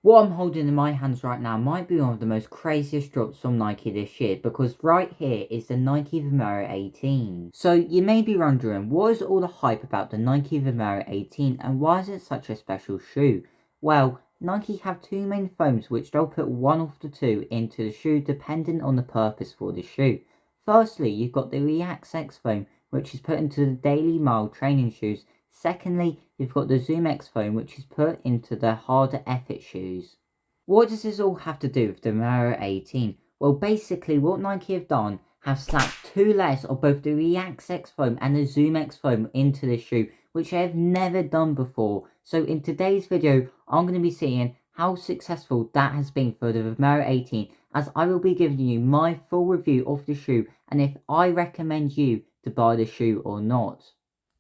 What I'm holding in my hands right now might be one of the most craziest drops from Nike this year, because right here is the Nike Vomero 18. So you may be wondering, what is all the hype about the Nike Vomero 18 and why is it such a special shoe? Well, Nike have two main foams which they'll put one of the two into the shoe depending on the purpose for the shoe. Firstly, you've got the React X foam, which is put into the Daily Mile training shoes. Secondly, you've got the Zoom X foam, which is put into the harder effort shoes. What does this all have to do with the Vomero 18? Well, basically what Nike have done have slapped two layers of both the React X foam and the Zoom X foam into the shoe, which they have never done before. So in today's video, I'm going to be seeing how successful that has been for the Vomero 18, as I will be giving you my full review of the shoe and if I recommend you to buy the shoe or not.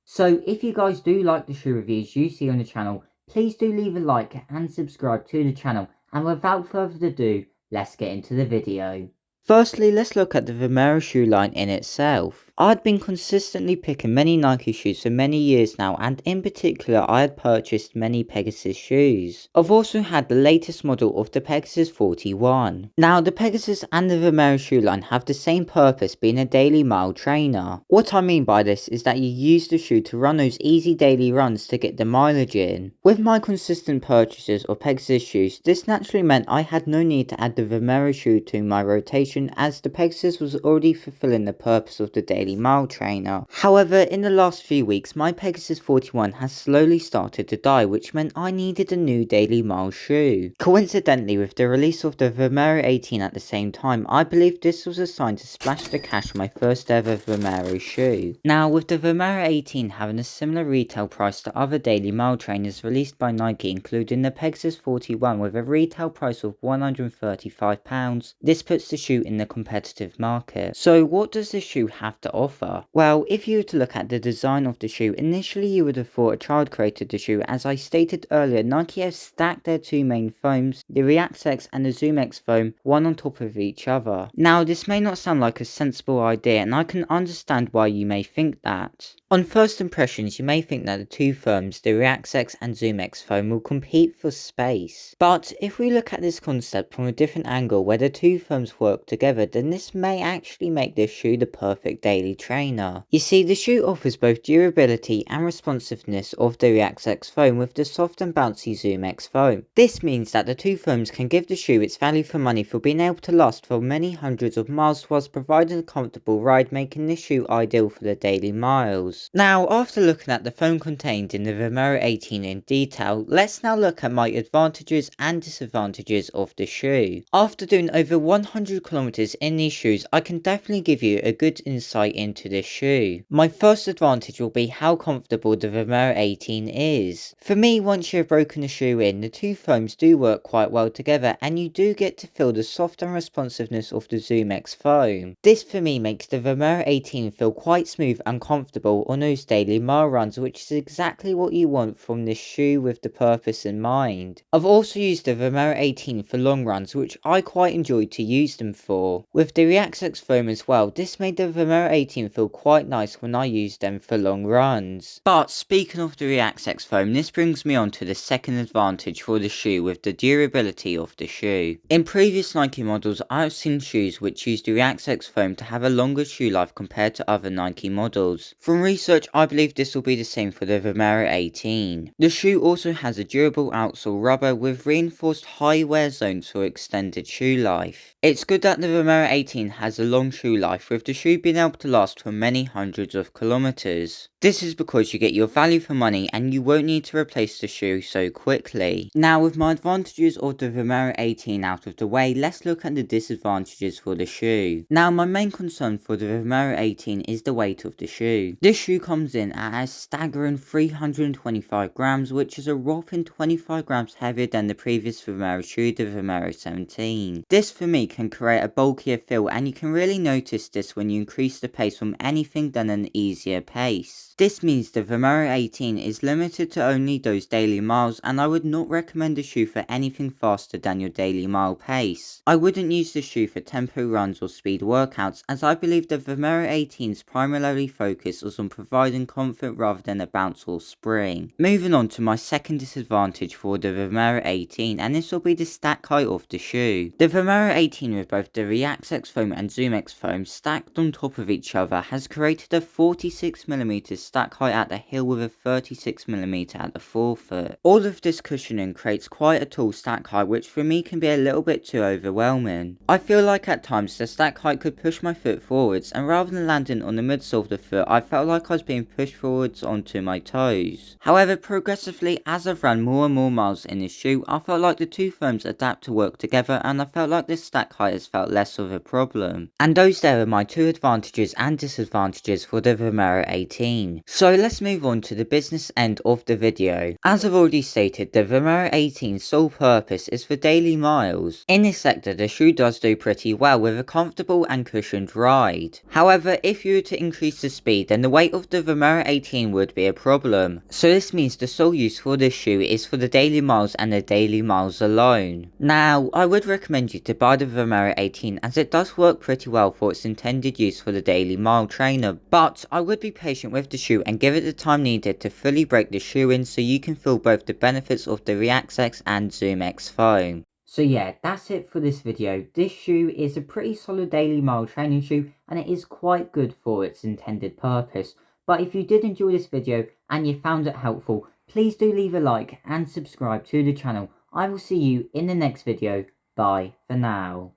So if you guys do like the shoe reviews you see on the channel, please do leave a like and subscribe to the channel, and without further ado, let's get into the video. Firstly, let's look at the Vomero shoe line in itself. I'd been consistently picking many Nike shoes for many years now, and in particular I had purchased many Pegasus shoes. I've also had the latest model of the Pegasus 41. Now the Pegasus and the Vomero shoe line have the same purpose, being a daily mile trainer. What I mean by this is that you use the shoe to run those easy daily runs to get the mileage in. With my consistent purchases of Pegasus shoes, this naturally meant I had no need to add the Vomero shoe to my rotation, as the Pegasus was already fulfilling the purpose of the daily mile trainer. However, in the last few weeks, my Pegasus 41 has slowly started to die, which meant I needed a new daily mile shoe. Coincidentally, with the release of the Vomero 18 at the same time, I believe this was a sign to splash the cash on my first ever Vomero shoe. Now, with the Vomero 18 having a similar retail price to other daily mile trainers released by Nike, including the Pegasus 41 with a retail price of £135, this puts the shoe in the competitive market. So what does this shoe have to offer? Well, if you were to look at the design of the shoe, initially you would have thought a child created the shoe. As I stated earlier, Nike have stacked their two main foams, the React X and the Zoom X foam, one on top of each other. Now this may not sound like a sensible idea, and I can understand why you may think that. On first impressions, you may think that the two foams, the React X and Zoom X foam, will compete for space. But if we look at this concept from a different angle, where the two foams work together, then this may actually make this shoe the perfect daily trainer. You see, the shoe offers both durability and responsiveness of the React X foam with the soft and bouncy Zoom X foam. This means that the two foams can give the shoe its value for money for being able to last for many hundreds of miles whilst providing a comfortable ride, making this shoe ideal for the daily miles. Now, after looking at the foam contained in the Vomero 18 in detail, let's now look at my advantages and disadvantages of the shoe. After doing over 100 kilometers in these shoes, I can definitely give you a good insight into this shoe. My first advantage will be how comfortable the Vomero 18 is. For me, once you have broken the shoe in, the two foams do work quite well together, and you do get to feel the soft and responsiveness of the Zoom X foam. This for me makes the Vomero 18 feel quite smooth and comfortable on those daily mile runs, which is exactly what you want from this shoe with the purpose in mind. I've also used the Vomero 18 for long runs, which I quite enjoyed to use them for. With the React X foam as well, this made the Vomero 18 feel quite nice when I used them for long runs. But speaking of the React X foam, this brings me on to the second advantage for the shoe with the durability of the shoe. In previous Nike models, I have seen shoes which use the React X foam to have a longer shoe life compared to other Nike models. From research, I believe this will be the same for the Vomero 18. The shoe also has a durable outsole rubber with reinforced high wear zones for extended shoe life. It's good that the Vomero 18 has a long shoe life, with the shoe being able to last for many hundreds of kilometers. This is because you get your value for money and you won't need to replace the shoe so quickly. Now, with my advantages of the Vomero 18 out of the way, let's look at the disadvantages for the shoe. Now, my main concern for the Vomero 18 is the weight of the shoe. This shoe comes in at a staggering 325 grams, which is a whopping 25 grams heavier than the previous Vomero shoe, the Vomero 17. This for me can create a bulkier feel, and you can really notice this when you increase the pace from anything than an easier pace. This means the Vomero 18 is limited to only those daily miles, and I would not recommend the shoe for anything faster than your daily mile pace. I wouldn't use the shoe for tempo runs or speed workouts, as I believe the Vomero 18's primarily focus is on providing comfort rather than a bounce or spring. Moving on to my second disadvantage for the Vomero 18, and this will be the stack height of the shoe. The Vomero 18 with both the ReactX foam and ZoomX foam stacked on top of each other has created a 46mm stack height at the heel with a 36mm at the forefoot. All of this cushioning creates quite a tall stack height, which for me can be a little bit too overwhelming. I feel like at times the stack height could push my foot forwards, and rather than landing on the midsole of the foot, I felt like I was being pushed forwards onto my toes. However, progressively as I've run more and more miles in this shoe, I felt like the two foams adapt to work together, and I felt like the stack height has felt less of a problem. And those there are my two advantages and disadvantages for the Vomero 18. So let's move on to the business end of the video. As I've already stated, the Vomero 18's sole purpose is for daily miles. In this sector, the shoe does do pretty well with a comfortable and cushioned ride. However, if you were to increase the speed, then the weight of the Vomero 18 would be a problem. So this means the sole use for this shoe is for the daily miles and the daily miles alone. Now, I would recommend you to buy the Vomero 18 as it does work pretty well for its intended use for the daily mile trainer, but I would be patient with the shoe and give it the time needed to fully break the shoe in so you can feel both the benefits of the ReactX and ZoomX foam. So yeah, that's it for this video. This shoe is a pretty solid daily mile training shoe, and it is quite good for its intended purpose. But if you did enjoy this video and you found it helpful, please do leave a like and subscribe to the channel. I will see you in the next video. Bye for now.